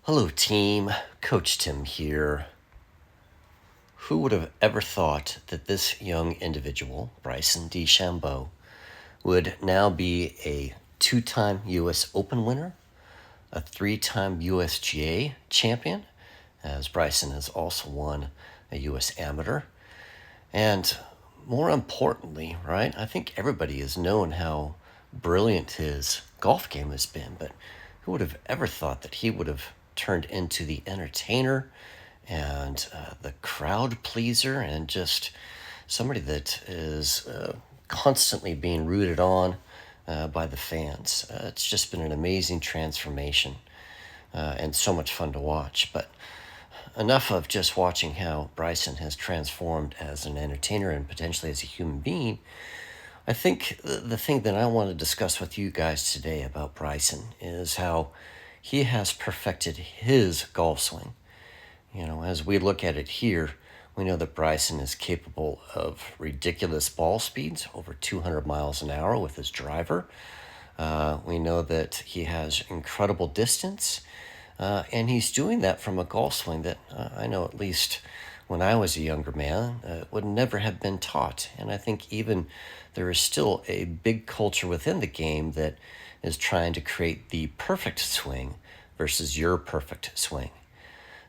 Hello, team. Coach Tim here. Who would have ever thought that this young individual, Bryson DeChambeau, would now be a two-time U.S. Open winner, a three-time USGA champion, as Bryson has also won a U.S. Amateur, and more importantly, right, I think everybody has known how brilliant his golf game has been, but who would have ever thought that he would have turned into the entertainer and the crowd pleaser and just somebody that is constantly being rooted on by the fans. It's just been an amazing transformation and so much fun to watch. But enough of just watching how Bryson has transformed as an entertainer and potentially as a human being. I think the thing that I want to discuss with you guys today about Bryson is how he has perfected his golf swing. As we look at it here, we know that Bryson is capable of ridiculous ball speeds, over 200 miles an hour with his driver. We know that he has incredible distance, and he's doing that from a golf swing that I know, at least when I was a younger man, would never have been taught. And I think even there is still a big culture within the game that is trying to create the perfect swing versus your perfect swing.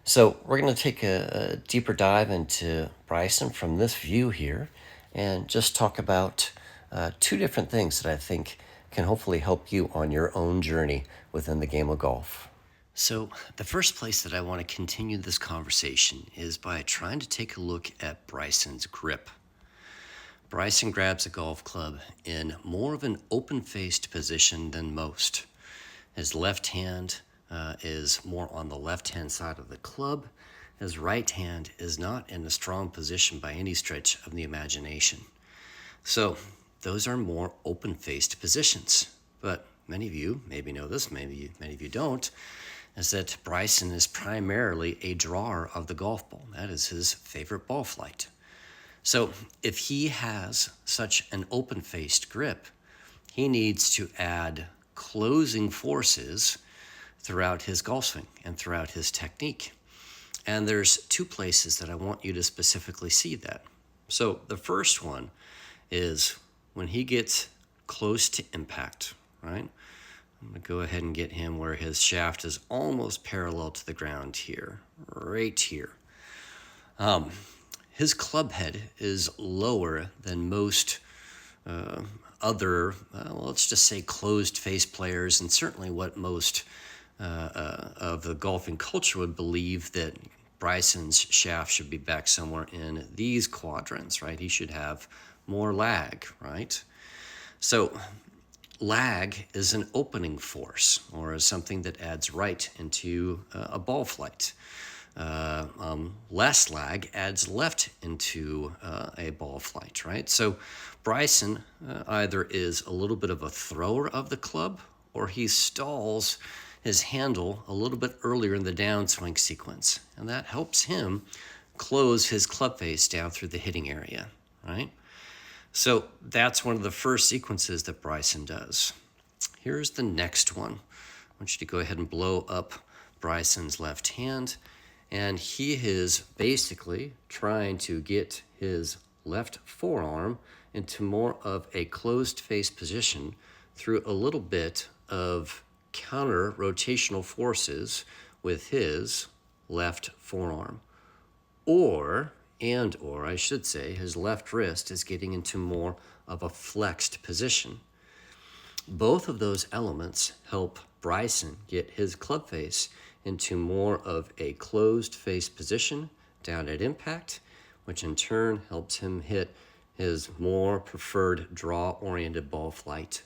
So we're going to take a deeper dive into Bryson from this view here and just talk about two different things that I think can hopefully help you on your own journey within the game of golf. So the first place that I want to continue this conversation is by trying to take a look at Bryson's grip. Bryson grabs a golf club in more of an open-faced position than most. His left hand is more on the left-hand side of the club. His right hand is not in a strong position by any stretch of the imagination. So those are more open-faced positions. But many of you maybe know this, many of you don't, is that Bryson is primarily a drawer of the golf ball. That is his favorite ball flight. So if he has such an open-faced grip, he needs to add closing forces throughout his golf swing and throughout his technique. And there's two places that I want you to specifically see that. So the first one is when he gets close to impact, right? I'm going to go ahead and get him where his shaft is almost parallel to the ground here, right here. His club head is lower than most other, let's just say closed face players, and certainly what most of the golfing culture would believe that Bryson's shaft should be back somewhere in these quadrants, right? He should have more lag, right? So lag is an opening force, or is something that adds right into a ball flight. Less lag adds left into a ball flight, right? So Bryson either is a little bit of a thrower of the club, or he stalls his handle a little bit earlier in the downswing sequence, and that helps him close his club face down through the hitting area, right? So that's one of the first sequences that Bryson does. Here's the next one. I want you to go ahead and blow up Bryson's left hand, and he is basically trying to get his left forearm into more of a closed face position through a little bit of counter rotational forces with his left forearm. Or I should say, his left wrist is getting into more of a flexed position. Both of those elements help Bryson get his club face into more of a closed face position down at impact, which in turn helps him hit his more preferred draw-oriented ball flight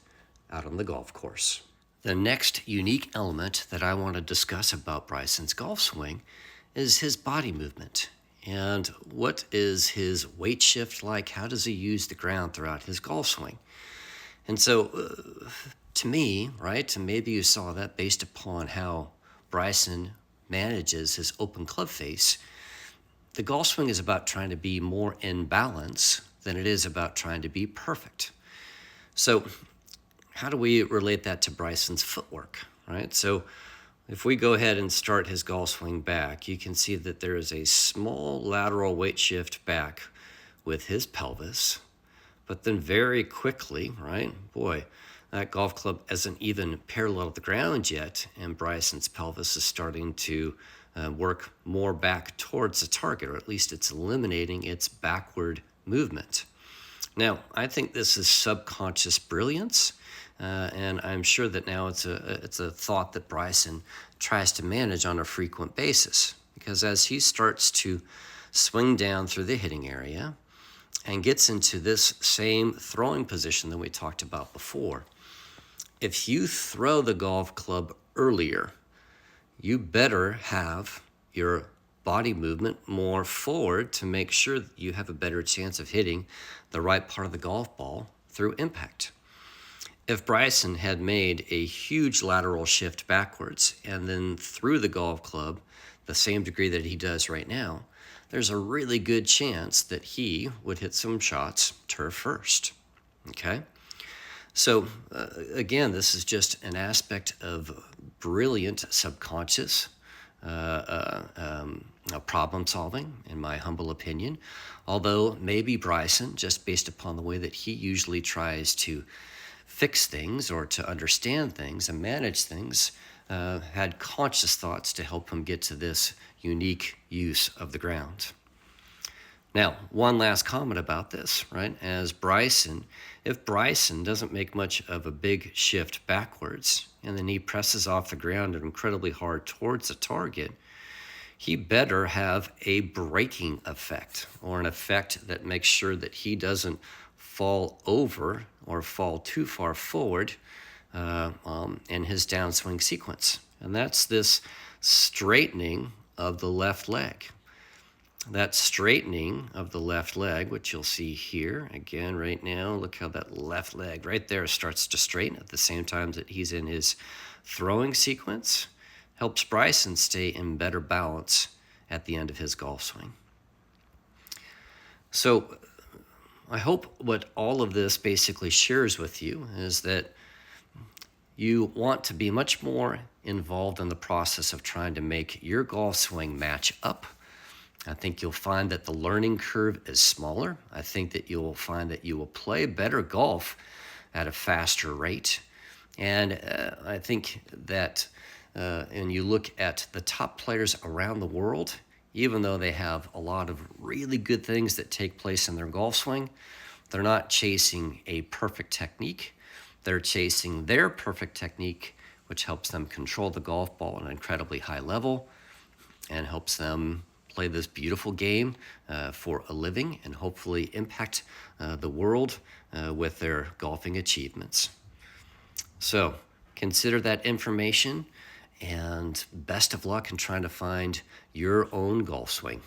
out on the golf course. The next unique element that I want to discuss about Bryson's golf swing is his body movement. And what is his weight shift like? How does he use the ground throughout his golf swing? And so, to me, right, and maybe you saw that based upon how Bryson manages his open club face, the golf swing is about trying to be more in balance than it is about trying to be perfect. So how do we relate that to Bryson's footwork, right? So If we go ahead and start his golf swing back, you can see that there is a small lateral weight shift back with his pelvis, but then very quickly, right? Boy, that golf club isn't even parallel to the ground yet, and Bryson's pelvis is starting to work more back towards the target, or at least it's eliminating its backward movement. Now, I think this is subconscious brilliance, and I'm sure that now it's a thought that Bryson tries to manage on a frequent basis, because as he starts to swing down through the hitting area and gets into this same throwing position that we talked about before, if you throw the golf club earlier, you better have your body movement more forward to make sure that you have a better chance of hitting the right part of the golf ball through impact. If Bryson had made a huge lateral shift backwards and then threw the golf club the same degree that he does right now, there's a really good chance that he would hit some shots turf first, okay? So again, this is just an aspect of brilliant subconscious problem solving, in my humble opinion. Although maybe Bryson, just based upon the way that he usually tries to fix things or to understand things and manage things, had conscious thoughts to help him get to this unique use of the ground. Now, one last comment about this, right? If Bryson doesn't make much of a big shift backwards and then he presses off the ground incredibly hard towards the target, he better have a braking effect, or an effect that makes sure that he doesn't fall over or fall too far forward in his downswing sequence. And that's this straightening of the left leg. That straightening of the left leg, which you'll see here, again, right now, look how that left leg right there starts to straighten at the same time that he's in his throwing sequence, helps Bryson stay in better balance at the end of his golf swing. So I hope what all of this basically shares with you is that you want to be much more involved in the process of trying to make your golf swing match up. I think you'll find that the learning curve is smaller. I think that you will find that you will play better golf at a faster rate. And I think that, and you look at the top players around the world, even though they have a lot of really good things that take place in their golf swing, they're not chasing a perfect technique. They're chasing their perfect technique, which helps them control the golf ball at an incredibly high level and helps them play this beautiful game for a living and hopefully impact the world with their golfing achievements. So consider that information, and best of luck in trying to find your own golf swing.